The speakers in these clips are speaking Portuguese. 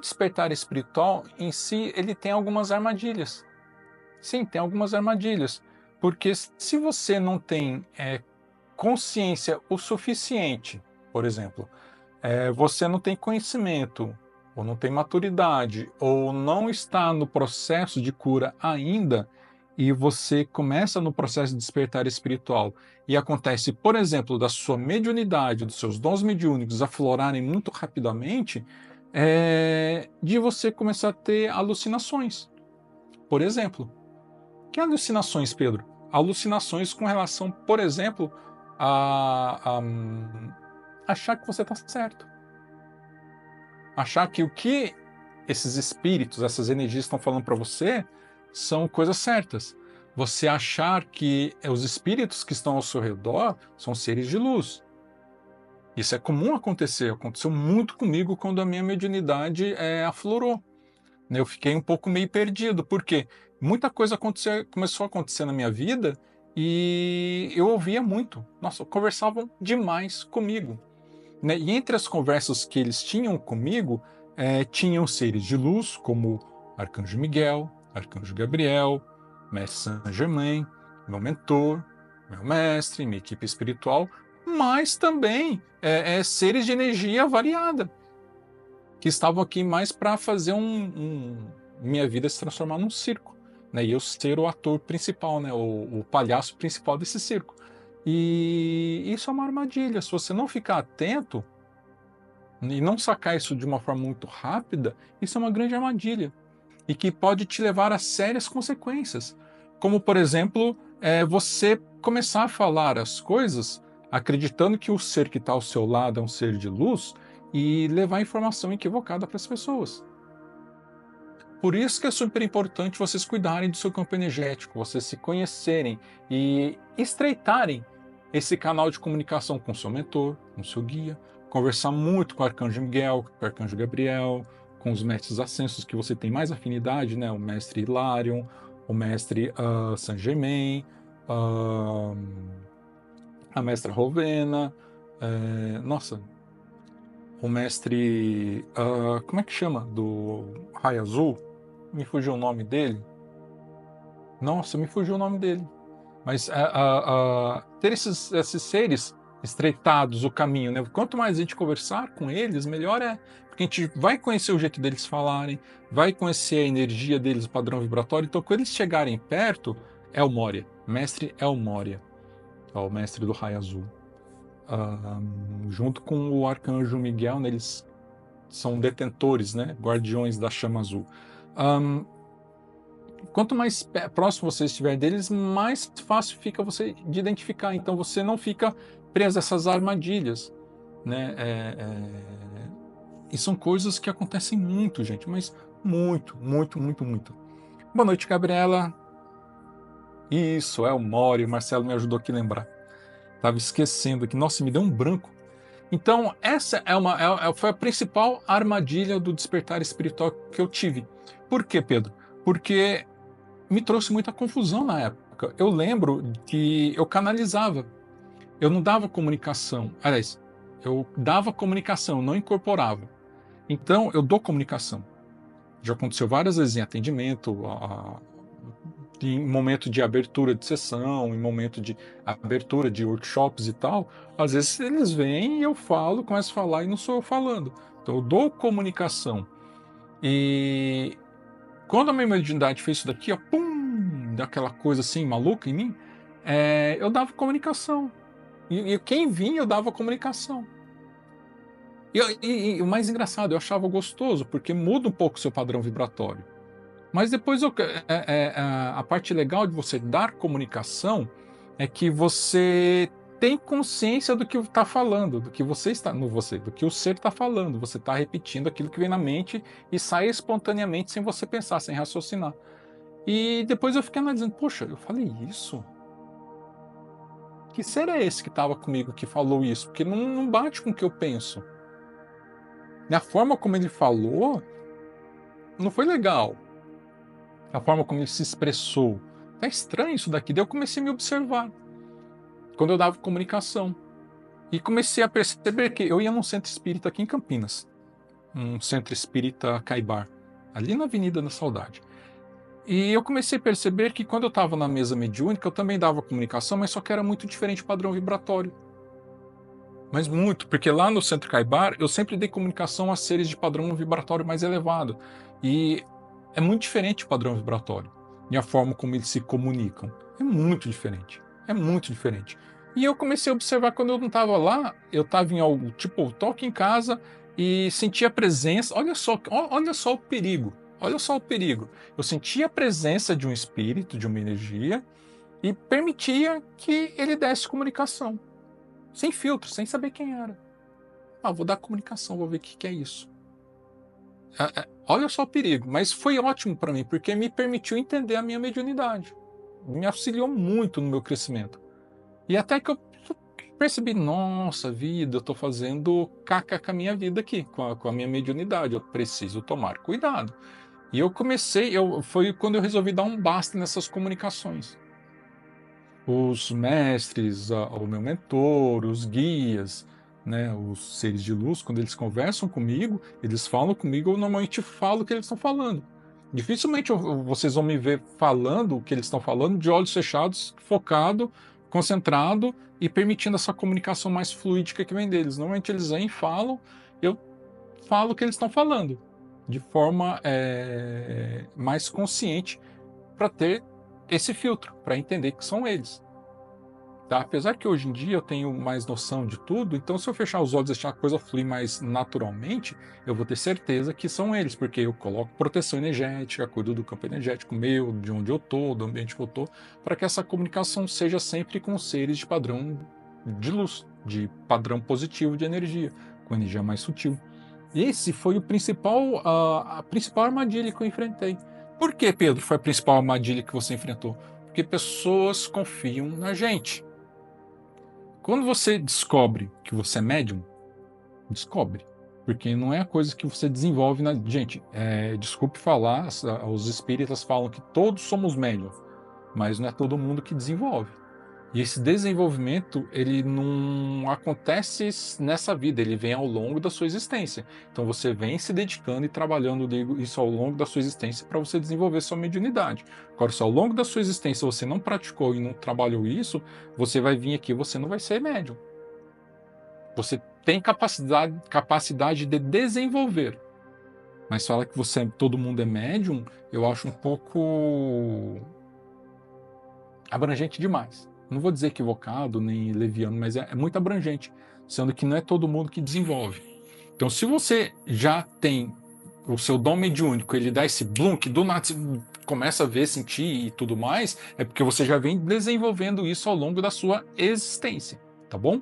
despertar espiritual em si, ele tem algumas armadilhas. Sim, tem algumas armadilhas. Porque se você não tem consciência o suficiente, por exemplo, você não tem conhecimento, ou não tem maturidade, ou não está no processo de cura ainda, e você começa no processo de despertar espiritual, e acontece, por exemplo, da sua mediunidade, dos seus dons mediúnicos aflorarem muito rapidamente, de você começar a ter alucinações. Por exemplo, que alucinações, Pedro? Alucinações com relação, por exemplo, a achar que você está certo. Achar que o que esses espíritos, essas energias estão falando para você são coisas certas. Você achar que os espíritos que estão ao seu redor são seres de luz. Isso é comum acontecer. Aconteceu muito comigo quando a minha mediunidade aflorou. Eu fiquei um pouco meio perdido, porque muita coisa começou a acontecer na minha vida e eu ouvia muito. Nossa, conversavam demais comigo. Né? E entre as conversas que eles tinham comigo, tinham seres de luz, como Arcanjo Miguel, Arcanjo Gabriel, Mestre Saint Germain, meu mentor, meu mestre, minha equipe espiritual, mas também seres de energia variada, que estavam aqui mais para fazer minha vida se transformar num circo, né? E eu ser o ator principal, né? O palhaço principal desse circo. E isso é uma armadilha. Se você não ficar atento e não sacar isso de uma forma muito rápida, isso é uma grande armadilha e que pode te levar a sérias consequências, como por exemplo, você começar a falar as coisas acreditando que o ser que está ao seu lado é um ser de luz e levar informação equivocada para as pessoas. Por isso que é super importante vocês cuidarem do seu campo energético, vocês se conhecerem e estreitarem esse canal de comunicação com o seu mentor, com o seu guia, conversar muito com o Arcanjo Miguel, com o Arcanjo Gabriel, com os mestres ascensos que você tem mais afinidade, né? O mestre Hilarion, o mestre Saint Germain, a mestra Rovena, nossa, o mestre, como é que chama? Do Raio Azul? Me fugiu o nome dele. Nossa, me fugiu o nome dele. Mas ter esses seres estreitados o caminho, né? Quanto mais a gente conversar com eles, melhor é. Porque a gente vai conhecer o jeito deles falarem, vai conhecer a energia deles, o padrão vibratório. Então, quando eles chegarem perto, é o Moria. Mestre é o Moria. É o mestre do Raio Azul. Junto com o Arcanjo Miguel, né, eles são detentores, né? Guardiões da chama azul. Quanto mais próximo você estiver deles, mais fácil fica você de identificar. Então você não fica preso a essas armadilhas, né? E são coisas que acontecem muito, gente, mas muito, muito, muito, muito. Boa noite, Gabriela. Isso, é o Mori, o Marcelo me ajudou aqui a lembrar. Estava esquecendo aqui. Nossa, me deu um branco. Então, essa foi a principal armadilha do despertar espiritual que eu tive. Por quê, Pedro? Porque me trouxe muita confusão na época. Eu lembro que eu canalizava, eu não dava comunicação. Aliás, eu dava comunicação, não incorporava. Então, eu dou comunicação. Já aconteceu várias vezes em atendimento, em momento de abertura de sessão, em momento de abertura de workshops e tal. Às vezes eles vêm e eu falo, começo a falar e não sou eu falando. Então, eu dou comunicação. E quando a minha mediunidade fez isso daqui, ó, pum, daquela coisa assim maluca em mim, eu dava comunicação. E quem vinha, eu dava comunicação. E o mais engraçado, eu achava gostoso, porque muda um pouco o seu padrão vibratório. Mas depois, a parte legal de você dar comunicação é que você tem consciência do que está falando, do que você está no você, do que o ser está falando. Você está repetindo aquilo que vem na mente e sai espontaneamente sem você pensar, sem raciocinar. E depois eu fiquei analisando, poxa, eu falei isso? Que ser é esse que estava comigo que falou isso? Porque não bate com o que eu penso. E a forma como ele falou não foi legal. A forma como ele se expressou. Tá estranho isso daqui. Daí eu comecei a me observar. Quando eu dava comunicação. E comecei a perceber que eu ia num centro espírita aqui em Campinas. um centro espírita Caibar, ali na Avenida da Saudade. E eu comecei a perceber que quando eu estava na mesa mediúnica, eu também dava comunicação, mas só que era muito diferente o padrão vibratório. Mas muito, porque lá no Centro Caibar eu sempre dei comunicação a seres de padrão vibratório mais elevado. E é muito diferente o padrão vibratório e a forma como eles se comunicam. É muito diferente. É muito diferente. E eu comecei a observar quando eu não estava lá, eu estava em algo, tipo, eu tô aqui em casa e sentia a presença. Olha só o perigo. Olha só o perigo. Eu sentia a presença de um espírito, de uma energia, e permitia que ele desse comunicação. Sem filtro, sem saber quem era. Ah, vou dar comunicação, vou ver o que é isso. Olha só o perigo, mas foi ótimo para mim, porque me permitiu entender a minha mediunidade. Me auxiliou muito no meu crescimento. E até que eu percebi, nossa vida, eu estou fazendo caca com a minha vida aqui, com a minha mediunidade, eu preciso tomar cuidado. E eu comecei, foi quando eu resolvi dar um basta nessas comunicações. Os mestres, o meu mentor, os guias, né, os seres de luz, quando eles conversam comigo, eles falam comigo, eu normalmente falo o que eles estão falando. Dificilmente vocês vão me ver falando o que eles estão falando de olhos fechados, focado, concentrado e permitindo essa comunicação mais fluídica que vem deles. Normalmente eles vêm e falam, eu falo o que eles estão falando, de forma mais consciente, para ter esse filtro, para entender que são eles. Tá? Apesar que hoje em dia eu tenho mais noção de tudo, então se eu fechar os olhos e deixar a coisa fluir mais naturalmente, eu vou ter certeza que são eles, porque eu coloco proteção energética, cuido do campo energético meu, de onde eu estou, do ambiente que eu estou, para que essa comunicação seja sempre com seres de padrão de luz, de padrão positivo de energia, com energia mais sutil. Esse foi a principal armadilha que eu enfrentei. Por que, Pedro, foi a principal armadilha que você enfrentou? Porque pessoas confiam na gente. Quando você descobre que você é médium, descobre. Porque não é a coisa que você desenvolve na. Gente, desculpe falar, os espíritas falam que todos somos médiums, mas não é todo mundo que desenvolve. E esse desenvolvimento, ele não acontece nessa vida, ele vem ao longo da sua existência. Então você vem se dedicando e trabalhando isso ao longo da sua existência para você desenvolver sua mediunidade. Agora, se ao longo da sua existência você não praticou e não trabalhou isso, você vai vir aqui e você não vai ser médium. Você tem capacidade de desenvolver. Mas falar que todo mundo é médium, eu acho um pouco abrangente demais. Não vou dizer equivocado nem leviano, mas é muito abrangente, sendo que não é todo mundo que desenvolve. Então, se você já tem o seu dom mediúnico, ele dá esse bloom, que do nada você começa a ver, sentir e tudo mais, é porque você já vem desenvolvendo isso ao longo da sua existência, tá bom?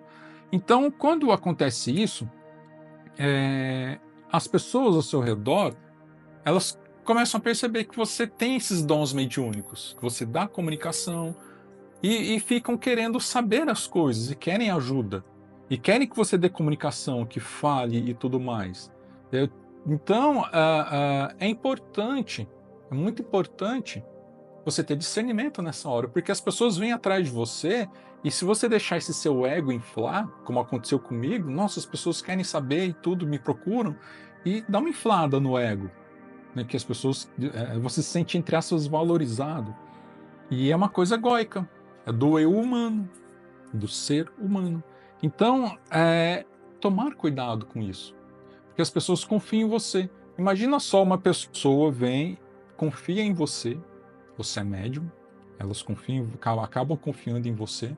Então, quando acontece isso, as pessoas ao seu redor, elas começam a perceber que você tem esses dons mediúnicos, que você dá comunicação, e ficam querendo saber as coisas e querem ajuda. E querem que você dê comunicação, que fale e tudo mais. Então, é importante, é muito importante você ter discernimento nessa hora, porque as pessoas vêm atrás de você e se você deixar esse seu ego inflar, como aconteceu comigo, nossa, as pessoas querem saber e tudo, me procuram, e dá uma inflada no ego, né, que as pessoas, você se sente, entre aspas, valorizado. E é uma coisa egóica, é do eu humano, do ser humano. Então, tomar cuidado com isso, porque as pessoas confiam em você. Imagina só, uma pessoa vem, confia em você, você é médium, elas acabam confiando em você.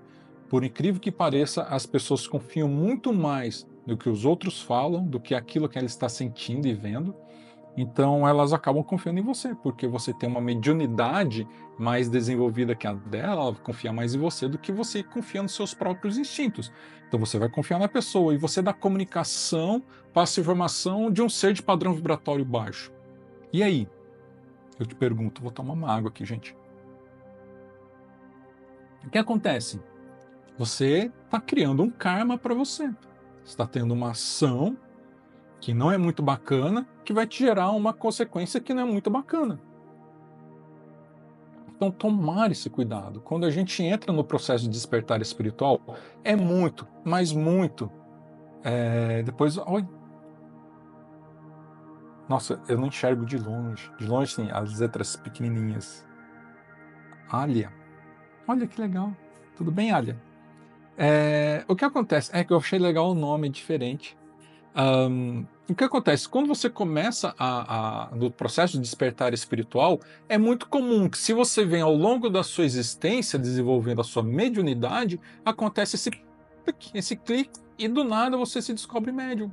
Por incrível que pareça, as pessoas confiam muito mais no que os outros falam, do que aquilo que ela está sentindo e vendo. Então elas acabam confiando em você, porque você tem uma mediunidade mais desenvolvida que a dela, ela vai confiar mais em você do que você confia nos seus próprios instintos. Então você vai confiar na pessoa e você dá comunicação, passa informação de um ser de padrão vibratório baixo. E aí? Eu te pergunto, vou tomar uma água aqui, gente. O que acontece? Você está criando um karma para você. Você está tendo uma ação que não é muito bacana, que vai te gerar uma consequência que não é muito bacana. Então, tomar esse cuidado. Quando a gente entra no processo de despertar espiritual, é muito, mas muito. Depois, oi. Nossa, eu não enxergo de longe. De longe, sim, as letras pequenininhas. Alia. Olha que legal. Tudo bem, Alia? O que acontece é que eu achei legal o nome diferente. O que acontece? Quando você começa no processo de despertar espiritual, é muito comum que, se você vem ao longo da sua existência desenvolvendo a sua mediunidade, acontece esse clique, e do nada você se descobre médium.